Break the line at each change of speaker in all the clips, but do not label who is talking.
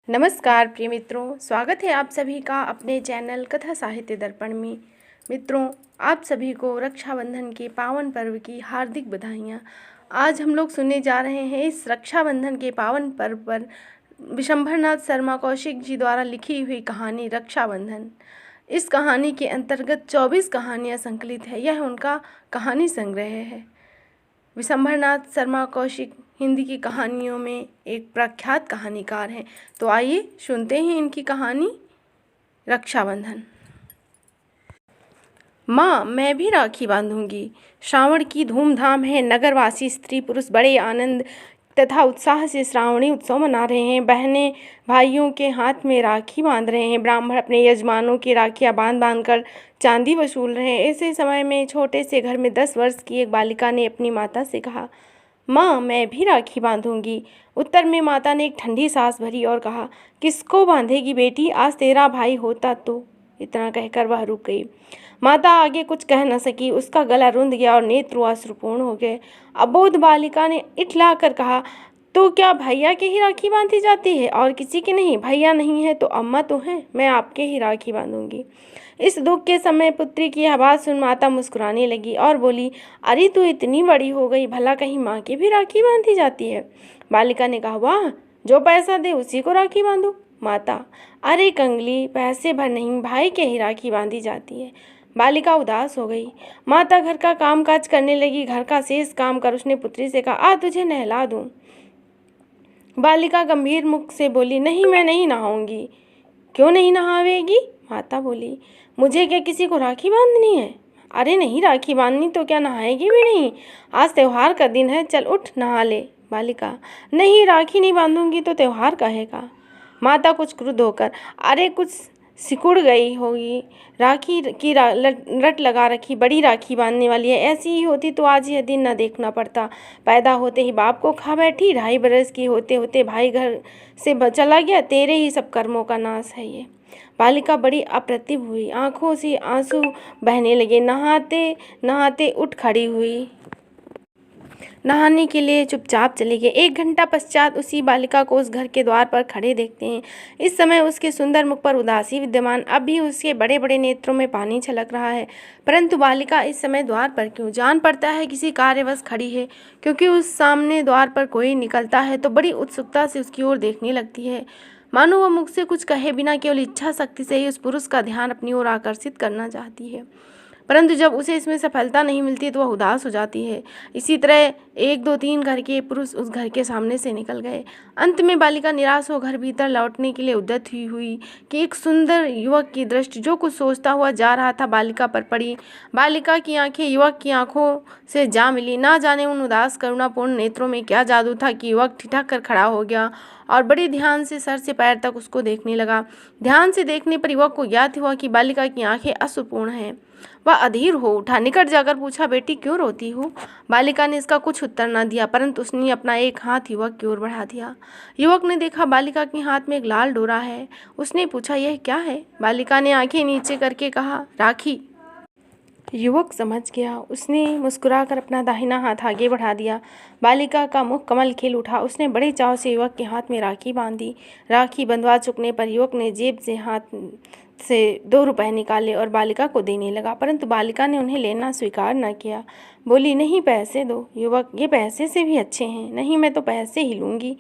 नमस्कार प्रिय मित्रों, स्वागत है आप सभी का अपने चैनल कथा साहित्य दर्पण में। मित्रों, आप सभी को रक्षाबंधन के पावन पर्व की हार्दिक बधाइयाँ। आज हम लोग सुनने जा रहे हैं इस रक्षाबंधन के पावन पर्व पर विशंभरनाथ शर्मा कौशिक जी द्वारा लिखी हुई कहानी रक्षाबंधन। इस कहानी के अंतर्गत 24 कहानियाँ संकलित है। यह उनका कहानी संग्रह है। विशंभरनाथ शर्मा कौशिक हिंदी की कहानियों में एक प्रख्यात कहानीकार हैं। तो आइए सुनते हैं इनकी कहानी रक्षाबंधन। माँ, मैं भी राखी बांधूंगी। श्रावण की धूमधाम है। नगरवासी स्त्री पुरुष बड़े आनंद तथा उत्साह से श्रावणी उत्सव मना रहे हैं। बहनें भाइयों के हाथ में राखी बांध रहे हैं। ब्राह्मण अपने यजमानों की राखियां बांध बांध कर चांदी वसूल रहे हैं। ऐसे समय में छोटे से घर में 10 वर्ष की एक बालिका ने अपनी माता से कहा, माँ, मैं भी राखी बांधूंगी। उत्तर में माता ने एक ठंडी सांस भरी और कहा, किसको बांधेगी बेटी? आज तेरा भाई होता तो। इतना कहकर वह रुक गई। माता आगे कुछ कह न सकी। उसका गला रुंध गया और नेत्र अश्रुपूर्ण हो गए। अबोध बालिका ने इठला कर कहा, तो क्या भैया के ही राखी बांधी जाती है और किसी की नहीं? भैया नहीं है तो अम्मा तो है, मैं आपके ही राखी बांधूंगी। इस दुख के समय पुत्री की आवाज़ सुन माता मुस्कुराने लगी और बोली, अरे तू इतनी बड़ी हो गई, भला कहीं माँ की भी राखी बांधी जाती है? बालिका ने कहा, वाह, जो पैसा दे उसी को राखी बांधो। माता, अरे कंगली, पैसे भर नहीं, भाई के ही राखी बांधी जाती है। बालिका उदास हो गई। माता घर का काम काज करने लगी। घर का शेष काम कर उसने पुत्री से कहा, आ तुझे नहला दूं। बालिका गंभीर मुख से बोली, नहीं, मैं नहीं नहाऊंगी। क्यों नहीं नहावेगी? माता बोली, मुझे क्या किसी को राखी बांधनी है? अरे नहीं, राखी बांधनी तो क्या नहाएगी भी नहीं? आज त्योहार का दिन है, चल उठ नहा ले। बालिका, नहीं, राखी नहीं बांधूंगी तो त्योहार कहेगा। माता कुछ क्रुद्ध होकर, अरे कुछ सिकुड़ गई होगी, राखी की रट लगा रखी, बड़ी राखी बांधने वाली है। ऐसी ही होती तो आज यह दिन न देखना पड़ता। पैदा होते ही बाप को खा बैठी, 2.5 बरस की होते होते भाई घर से चला गया। तेरे ही सब कर्मों का नाश है ये। बालिका बड़ी अप्रतिभ हुई। आंखों से आंसू बहने लगे। नहाते नहाते उठ खड़ी हुई। नहाने के लिए चुपचाप चले गए। 1 घंटा पश्चात उसी बालिका को उस घर के द्वार पर खड़े देखते हैं। इस समय उसके सुंदर मुख पर उदासी विद्यमान। अब भी उसके बड़े बड़े नेत्रों में पानी छलक रहा है। परंतु बालिका इस समय द्वार पर क्यों? जान पड़ता है किसी कार्यवश खड़ी है, क्योंकि उस सामने द्वार पर कोई निकलता है तो बड़ी उत्सुकता से उसकी ओर देखने लगती है, मानो वह मुख से कुछ कहे बिना केवल इच्छा शक्ति से ही उस पुरुष का ध्यान अपनी ओर आकर्षित करना चाहती है। परंतु जब उसे इसमें सफलता नहीं मिलती तो वह उदास हो जाती है। इसी तरह 1, 2, 3 घर के पुरुष उस घर के सामने से निकल गए। अंत में बालिका निराश हो घर भीतर लौटने के लिए उद्यत हुई कि एक सुंदर युवक की दृष्टि जो कुछ सोचता हुआ जा रहा था बालिका पर पड़ी। बालिका की आंखें युवक की आंखों से जा मिली। ना जाने उन उदास करुणापूर्ण नेत्रों में क्या जादू था कि युवक ठिठक कर खड़ा हो गया और बड़े ध्यान से सर से पैर तक उसको देखने लगा। ध्यान से देखने पर युवक को ज्ञात हुआ कि बालिका की आंखें अश्रुपूर्ण हैं। वह अधीर हो उठा। निकट जाकर पूछा, बेटी क्यों रोती हो? बालिका ने इसका कुछ उत्तर न दिया, परंतु उसने अपना एक हाथ युवक की ओर बढ़ा दिया। युवक ने देखा बालिका के हाथ में एक लाल डोरा है। उसने पूछा, यह क्या है? बालिका ने आंखें नीचे करके कहा, राखी। युवक समझ गया। उसने मुस्कुराकर अपना दाहिना हाथ आगे बढ़ा दिया। बालिका का मुख कमल खिल उठा। उसने बड़े चाव से युवक के हाथ में राखी बांधी। राखी बंधवा चुकने पर युवक ने जेब से हाथ से 2 रुपए निकाले और बालिका को देने लगा, परंतु बालिका ने उन्हें लेना स्वीकार न किया। बोली, नहीं, पैसे दो। युवक, ये पैसे से भी अच्छे हैं। नहीं, मैं तो पैसे ही लूँगी।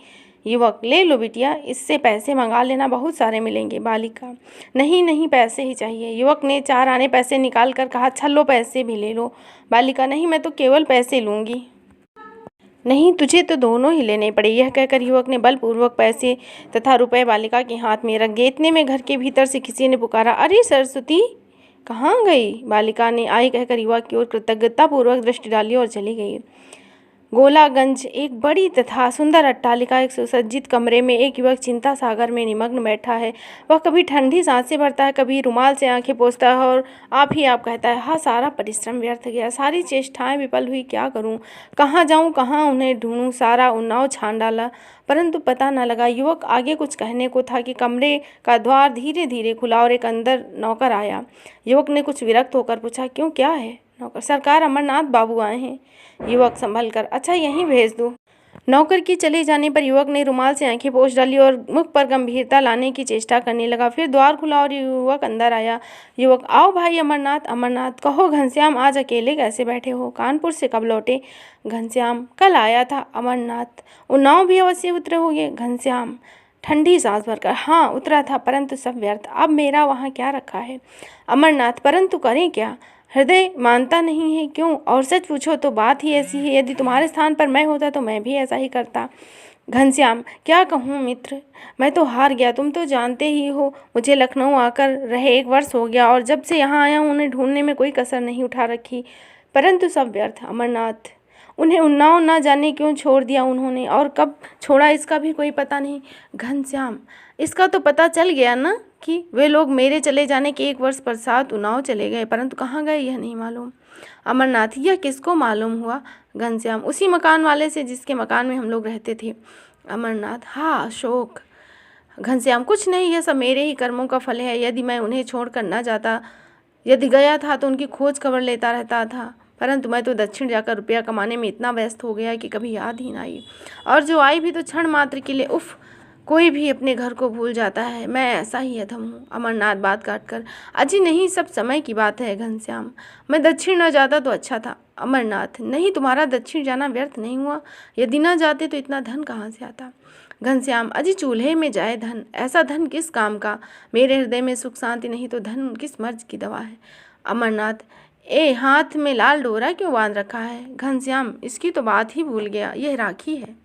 युवक, ले लो बिटिया, इससे पैसे मंगा लेना, बहुत सारे मिलेंगे। बालिका, नहीं नहीं, पैसे ही चाहिए। युवक ने 4 आने पैसे निकाल कर कहा, अच्छा लो, पैसे भी ले लो। बालिका, नहीं, मैं तो केवल पैसे लूँगी। नहीं, तुझे तो दोनों ही लेने पड़े। यह कहकर युवक ने बलपूर्वक पैसे तथा रुपए बालिका के हाथ में रख दिए। इतने में घर के भीतर से किसी ने पुकारा, अरे सरस्वती, कहाँ गई? बालिका ने आई कहकर युवक की ओर कृतज्ञतापूर्वक दृष्टि डाली और चली गई। गोलागंज एक बड़ी तथा सुंदर अट्टालिका, एक सुसज्जित कमरे में एक युवक चिंता सागर में निमग्न बैठा है। वह कभी ठंडी सांसें भरता है, कभी रुमाल से आंखें पोंछता है और आप ही आप कहता है, हाँ, सारा परिश्रम व्यर्थ गया, सारी चेष्टाएं विफल हुई, क्या करूं, कहाँ जाऊं, कहाँ उन्हें ढूंढूं, सारा उन्नाव छान डाला, परंतु पता न लगा। युवक आगे कुछ कहने को था कि कमरे का द्वार धीरे धीरे खुला और एक अंदर नौकर आया। युवक ने कुछ विरक्त होकर पूछा, क्यों, क्या है? नौकर, सरकार अमरनाथ बाबू आए हैं। युवक संभल कर, अच्छा, यहीं भेज दो। नौकर के चले जाने पर युवक ने रुमाल से आंखें पोंछ डाली और मुख पर गंभीरता लाने की चेष्टा करने लगा। फिर द्वार खुला और युवक अंदर आया। युवक, आओ भाई अमरनाथ। अमरनाथ, कहो घनश्याम, आज अकेले कैसे बैठे हो? कानपुर से कब लौटे? घनश्याम, कल आया था। अमरनाथ, उन्नाव भी अवश्य उतरे होंगे? घनश्याम ठंडी सांस भरकर, हाँ उतरा था, परंतु सब व्यर्थ। अब मेरा वहाँ क्या रखा है? अमरनाथ, परंतु करें क्या? हृदय मानता नहीं है। क्यों? और सच पूछो तो बात ही ऐसी है, यदि तुम्हारे स्थान पर मैं होता तो मैं भी ऐसा ही करता। घनश्याम, क्या कहूँ मित्र, मैं तो हार गया। तुम तो जानते ही हो, मुझे लखनऊ आकर रहे 1 वर्ष हो गया और जब से यहाँ आया हूँ उन्हें ढूंढने में कोई कसर नहीं उठा रखी, परंतु सब व्यर्थ। अमरनाथ, उन्हें उन्नाव ना जाने क्यों छोड़ दिया उन्होंने, और कब छोड़ा इसका भी कोई पता नहीं। घनश्याम, इसका तो पता चल गया ना कि वे लोग मेरे चले जाने के 1 वर्ष पश्चात उन्नाव चले गए, परंतु कहाँ गए यह नहीं मालूम। अमरनाथ, यह किसको मालूम हुआ? घनश्याम, उसी मकान वाले से जिसके मकान में हम लोग रहते थे। अमरनाथ, हाँ अशोक। घनश्याम, कुछ नहीं, यह सब मेरे ही कर्मों का फल है। यदि मैं उन्हें छोड़कर न जाता, यदि गया था तो उनकी खोज खबर लेता रहता था, परंतु मैं तो दक्षिण जाकर रुपया कमाने में इतना व्यस्त हो गया कि कभी याद ही ना आई, और जो आई भी तो क्षण मात्र के लिए। उफ, कोई भी अपने घर को भूल जाता है, मैं ऐसा ही अधम हूँ। अमरनाथ बात काटकर, अजी नहीं, सब समय की बात है। घनश्याम, मैं दक्षिण न जाता तो अच्छा था। अमरनाथ, नहीं, तुम्हारा दक्षिण जाना व्यर्थ नहीं हुआ। यदि न जाते तो इतना धन कहाँ से आता? घनश्याम, अजी चूल्हे में जाए धन, ऐसा धन किस काम का? मेरे हृदय में सुख शांति नहीं तो धन किस मर्ज की दवा है? अमरनाथ, ए हाथ में लाल डोरा क्यों बांध रखा है? घनश्याम, इसकी तो बात ही भूल गया, यह राखी है।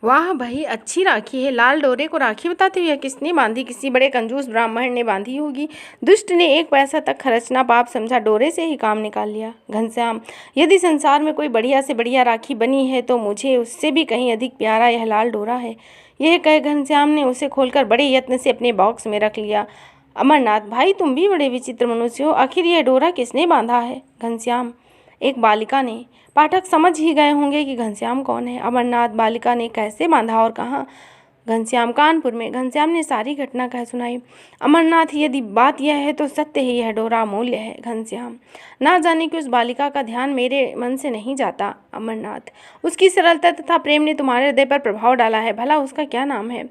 वाह भाई, अच्छी राखी है। लाल डोरे को राखी बताते हो? यह किसने बांधी? किसी बड़े कंजूस ब्राह्मण ने बांधी होगी। दुष्ट ने 1 पैसा तक खर्चना पाप समझा, डोरे से ही काम निकाल लिया। घनश्याम, यदि संसार में कोई बढ़िया से बढ़िया राखी बनी है तो मुझे उससे भी कहीं अधिक प्यारा यह लाल डोरा है। यह कह घनश्याम ने उसे खोलकर बड़े यत्न से अपने बॉक्स में रख लिया। अमरनाथ, भाई तुम भी बड़े विचित्र मनुष्य हो, आखिर यह डोरा किसने बांधा है? घनश्याम, एक बालिका ने। पाठक समझ ही गए होंगे कि घनश्याम कौन है। अमरनाथ, बालिका ने कैसे बांधा और कहाँ? घनश्याम, कानपुर में। घनश्याम ने सारी घटना कह सुनाई। अमरनाथ, यदि बात यह है तो सत्य ही यह डोरा अमूल्य है। घनश्याम, ना जाने कि उस बालिका का ध्यान मेरे मन से नहीं जाता। अमरनाथ, उसकी सरलता तथा प्रेम ने तुम्हारे हृदय पर प्रभाव डाला है। भला उसका क्या नाम है?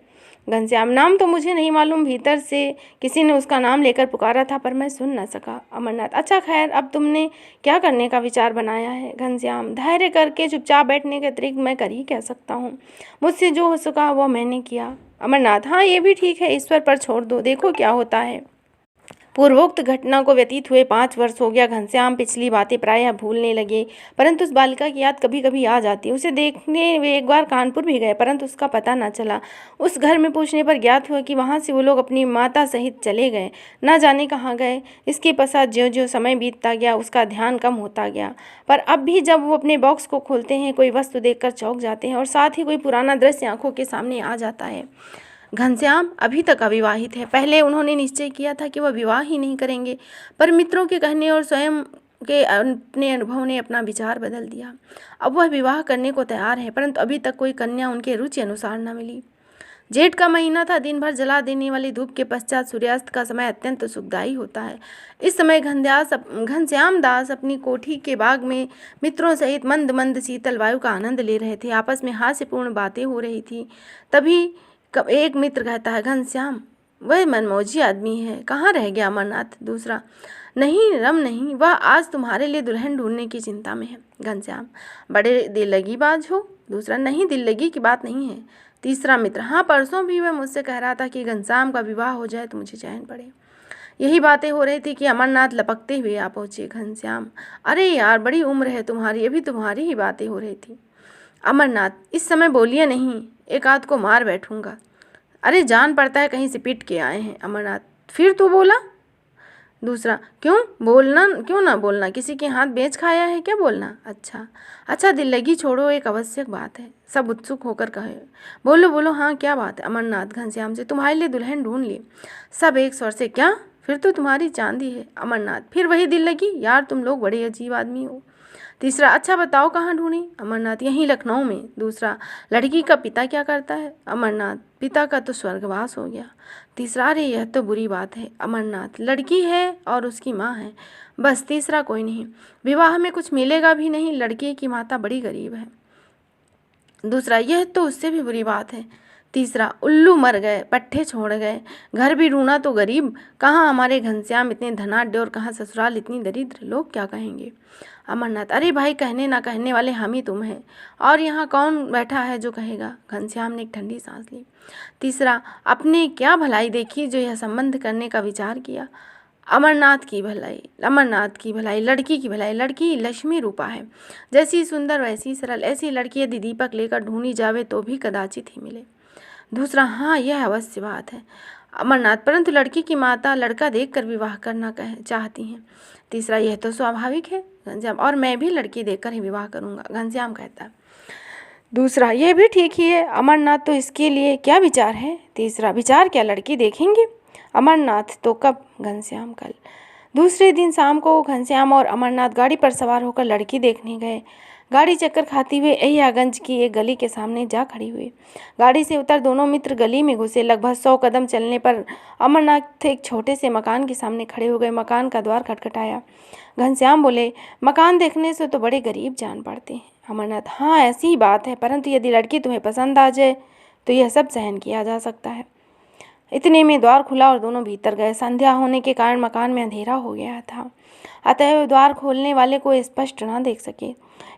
घनश्याम, नाम तो मुझे नहीं मालूम, भीतर से किसी ने उसका नाम लेकर पुकारा था पर मैं सुन न सका। अमरनाथ, अच्छा खैर, अब तुमने क्या करने का विचार बनाया है? घनश्याम, धैर्य करके चुपचाप बैठने के अतिरिक्त मैं कर ही क्या सकता हूँ? मुझसे जो हो सका वह मैंने किया। अमरनाथ, हाँ ये भी ठीक है, ईश्वर पर छोड़ दो, देखो क्या होता है। पूर्वोक्त घटना को व्यतीत हुए 5 वर्ष हो गया। घनश्याम पिछली बातें प्रायः भूलने लगे, परंतु उस बालिका की याद कभी कभी आ जाती। उसे देखने वे एक बार कानपुर भी गए, परंतु उसका पता न चला। उस घर में पूछने पर ज्ञात हुआ कि वहाँ से वो लोग अपनी माता सहित चले गए, न जाने कहाँ गए। इसके पश्चात ज्यों ज्यों समय बीतता गया उसका ध्यान कम होता गया, पर अब भी जब वो अपने बॉक्स को खोलते हैं कोई वस्तु देखकर चौंक जाते हैं और साथ ही कोई पुराना दृश्य आंखों के सामने आ जाता है। घनश्याम अभी तक अविवाहित है। पहले उन्होंने निश्चय किया था कि वह विवाह ही नहीं करेंगे, पर मित्रों के कहने और स्वयं के अपने अनुभव ने अपना विचार बदल दिया। अब वह विवाह करने को तैयार है, परंतु अभी तक कोई कन्या उनके रुचि अनुसार न मिली। जेठ का महीना था। दिन भर जला देने वाली धूप के पश्चात सूर्यास्त का समय अत्यंत सुखदायी होता है। इस समय घनश्याम दास अपनी कोठी के बाग में मित्रों सहित मंद मंद शीतल वायु का आनंद ले रहे थे। आपस में हास्यपूर्ण बातें हो रही थी। तभी एक मित्र कहता है, घनश्याम वह मनमौजी आदमी है, कहाँ रह गया अमरनाथ? दूसरा, नहीं रम नहीं, वह आज तुम्हारे लिए दुल्हन ढूंढने की चिंता में है। घनश्याम, बड़े दिल लगी बाज हो। दूसरा, नहीं दिल लगी की बात नहीं है। तीसरा मित्र, हाँ परसों भी वह मुझसे कह रहा था कि घनश्याम का विवाह हो जाए तो मुझे चैन पड़े। यही बातें हो रही थी कि अमरनाथ लपकते हुए आ पहुँचे। घनश्याम, अरे यार बड़ी उम्र है तुम्हारी, अभी तुम्हारी ही बातें हो रही थी। अमरनाथ, इस समय बोलिए नहीं, एक आध को मार बैठूंगा। अरे जान पड़ता है कहीं से पीट के आए हैं। अमरनाथ, फिर तू बोला? दूसरा, क्यों बोलना, क्यों ना बोलना, किसी के हाथ बेच खाया है क्या बोलना? अच्छा दिल लगी छोड़ो, एक आवश्यक बात है। सब उत्सुक होकर कहे, बोलो बोलो, हाँ क्या बात है? अमरनाथ घनश्याम से, तुम्हारे लिए दुल्हन ढूंढ ली। सब एक स्वर से, क्या? फिर तो तुम्हारी चांदी है। अमरनाथ, फिर वही दिल लगी? यार तुम लोग बड़े अजीब आदमी हो। तीसरा, अच्छा बताओ कहाँ ढूंढी? अमरनाथ, यहीं लखनऊ में। दूसरा, लड़की का पिता क्या करता है? अमरनाथ, पिता का तो स्वर्गवास हो गया। तीसरा, अरे यह तो बुरी बात है। अमरनाथ, लड़की है और उसकी माँ है, बस, तीसरा कोई नहीं। विवाह में कुछ मिलेगा भी नहीं, लड़की की माता बड़ी गरीब है। दूसरा, यह तो उससे भी बुरी बात है। तीसरा, उल्लू मर गए, पट्टे छोड़ गए, घर भी ढूंढा तो गरीब, कहाँ हमारे घनश्याम इतने धनाढ्य और कहाँ ससुराल इतनी दरिद्र, लोग क्या कहेंगे। अमरनाथ, अरे भाई, कहने ना कहने वाले हम ही तुम हैं, और यहाँ कौन बैठा है जो कहेगा। घनश्याम ने एक ठंडी सांस ली। तीसरा, अपने क्या भलाई देखी जो यह संबंध करने का विचार किया। अमरनाथ की भलाई, अमरनाथ की भलाई, लड़की की भलाई। लड़की लक्ष्मी रूपा है, जैसी सुंदर वैसी सरल। ऐसी लड़की यदि दीपक लेकर ढूंढी जावे तो भी कदाचित ही मिले। दूसरा, हाँ, यह अवश्य बात है अमरनाथ, परंतु लड़की की माता लड़का देखकर विवाह करना चाहती हैं। तीसरा, यह तो स्वाभाविक है घनश्याम, और मैं भी लड़की देखकर ही विवाह करूंगा, घनश्याम कहता। दूसरा, यह भी ठीक ही है अमरनाथ, तो इसके लिए क्या विचार है। तीसरा, विचार क्या, लड़की देखेंगे। अमरनाथ, तो कब। घनश्याम, कल। दूसरे दिन शाम को घनश्याम और अमरनाथ गाड़ी पर सवार होकर लड़की देखने गए। गाड़ी चक्कर खाती हुए अहियागंज की एक गली के सामने जा खड़ी हुई। गाड़ी से उतर दोनों मित्र गली में घुसे। लगभग 100 कदम चलने पर अमरनाथ एक छोटे से मकान के सामने खड़े हो गए। मकान का द्वार खटखटाया। घनश्याम बोले, मकान देखने से तो बड़े गरीब जान पड़ते हैं। अमरनाथ, हाँ, ऐसी ही बात है, परंतु यदि लड़की तुम्हें पसंद आ जाए तो यह सब सहन किया जा सकता है। इतने में द्वार खुला और दोनों भीतर गए। संध्या होने के कारण मकान में अंधेरा हो गया था, अतः वे द्वार खोलने वाले को स्पष्ट न देख सके।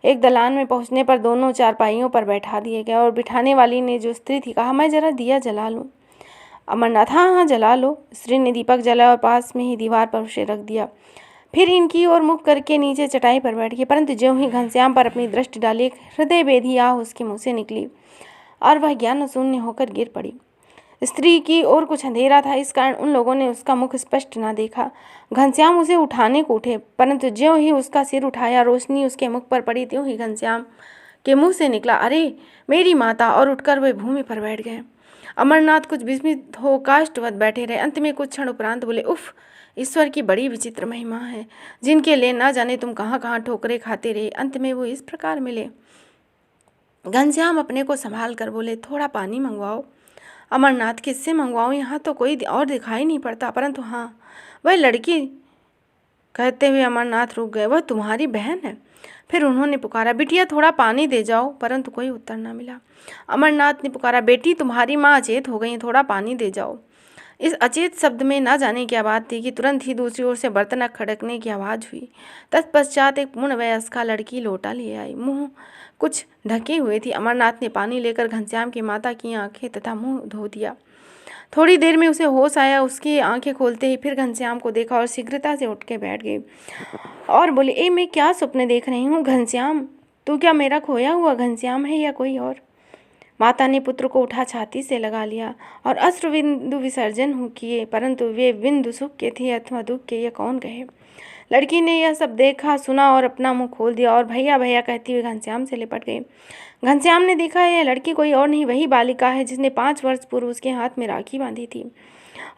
एक दलान में पहुंचने पर दोनों चारपाइयों पर बैठा दिए गए और बिठाने वाली ने, जो स्त्री थी, कहा, मैं जरा दिया जला लूं। अमरनाथ, हाँ हाँ, जला लो। स्त्री ने दीपक जलाया और पास में ही दीवार पर उसे रख दिया। फिर इनकी ओर मुख करके नीचे चटाई पर बैठ गई, परंतु ज्यों ही घनश्याम पर अपनी दृष्टि डाली, एक हृदय बेधी आह उसके मुँह से निकली और वह ज्ञान शून्य होकर गिर पड़ी। स्त्री की ओर कुछ अंधेरा था, इस कारण उन लोगों ने उसका मुख स्पष्ट न देखा। घनश्याम उसे उठाने को उठे, परंतु ज्यों ही उसका सिर उठाया, रोशनी उसके मुख पर पड़ी, त्यों ही घनश्याम के मुंह से निकला, अरे मेरी माता, और उठकर वे भूमि पर बैठ गए। अमरनाथ कुछ विस्मित हो काष्ठवत बैठे रहे। अंत में कुछ क्षण उपरांत बोले, उफ, ईश्वर की बड़ी विचित्र महिमा है, जिनके लिए ना जाने तुम कहाँ कहाँ ठोकरे खाते रहे, अंत में वो इस प्रकार मिले। घनश्याम अपने को संभाल कर बोले, थोड़ा पानी मंगवाओ। अमरनाथ, किससे मंगवाऊं, यहाँ तो कोई और दिखाई नहीं पड़ता, परंतु हाँ, वह लड़की। कहते हुए अमरनाथ रुक गए, वह तुम्हारी बहन है। फिर उन्होंने पुकारा, बिटिया थोड़ा पानी दे जाओ, परंतु कोई उत्तर न मिला। अमरनाथ ने पुकारा, बेटी तुम्हारी माँ अचेत हो गई, थोड़ा पानी दे जाओ। इस अचेत शब्द में ना जाने क्या बात थी कि तुरंत ही दूसरी ओर से बर्तन खड़कने की आवाज़ हुई। तत्पश्चात एक पूर्ण वयस्का लड़की लोटा ले आई, मुंह कुछ ढके हुए थी। अमरनाथ ने पानी लेकर घनश्याम की माता की आंखें तथा मुंह धो दिया। थोड़ी देर में उसे होश आया। उसकी आंखें खोलते ही फिर घनश्याम को देखा और शीघ्रता से उठ के बैठ गई और बोले, ए मैं क्या स्वप्न देख रही हूँ। घनश्याम, तू क्या मेरा खोया हुआ घनश्याम है या कोई और। माता ने पुत्र को उठा छाती से लगा लिया और अश्रु बिंदु विसर्जन किए, परंतु वे बिंदु सुख के थे अथवा दुख के, यह कौन कहे। लड़की ने यह सब देखा सुना और अपना मुंह खोल दिया और भैया भैया कहती हुई घनश्याम से लिपट गई। घनश्याम ने देखा, यह लड़की कोई और नहीं, वही बालिका है जिसने 5 वर्ष पूर्व उसके हाथ में राखी बांधी थी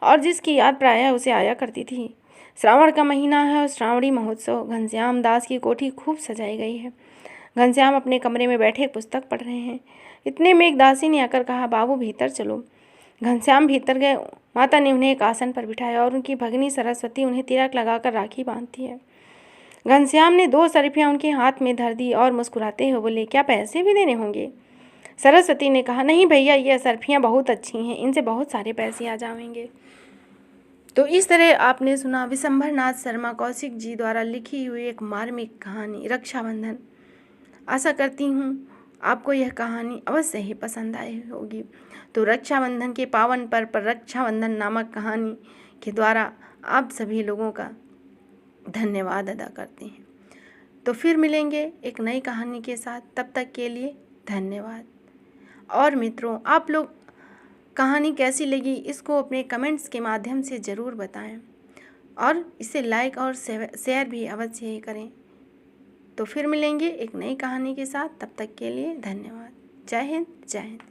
और जिसकी याद प्रायः उसे आया करती थी। श्रावण का महीना है और श्रावणी महोत्सव। घनश्याम दास की कोठी खूब सजाई गई है। घनश्याम अपने कमरे में बैठे पुस्तक पढ़ रहे हैं। इतने में एक दासी ने आकर कहा, बाबू भीतर चलो। घनश्याम भीतर गए। माता ने उन्हें एक आसन पर बिठाया और उनकी भगिनी सरस्वती उन्हें तिलक लगाकर राखी बांधती है। घनश्याम ने 2 सरफियाँ उनके हाथ में धर दी और मुस्कुराते हुए बोले, क्या पैसे भी देने होंगे। सरस्वती ने कहा, नहीं भैया, ये सरफियाँ बहुत अच्छी हैं, इनसे बहुत सारे पैसे आ जाएंगे। तो इस तरह आपने सुना विशंभरनाथ शर्मा कौशिक जी द्वारा लिखी हुई एक मार्मिक कहानी रक्षाबंधन। आशा करती हूँ आपको यह कहानी अवश्य ही पसंद आई होगी। तो रक्षाबंधन के पावन पर्व पर रक्षाबंधन नामक कहानी के द्वारा आप सभी लोगों का धन्यवाद अदा करते हैं। तो फिर मिलेंगे एक नई कहानी के साथ, तब तक के लिए धन्यवाद। और मित्रों, आप लोग कहानी कैसी लगी इसको अपने कमेंट्स के माध्यम से ज़रूर बताएं और इसे लाइक और शेयर भी अवश्य ही करें। तो फिर मिलेंगे एक नई कहानी के साथ, तब तक के लिए धन्यवाद। जय हिंद, जय हिंद।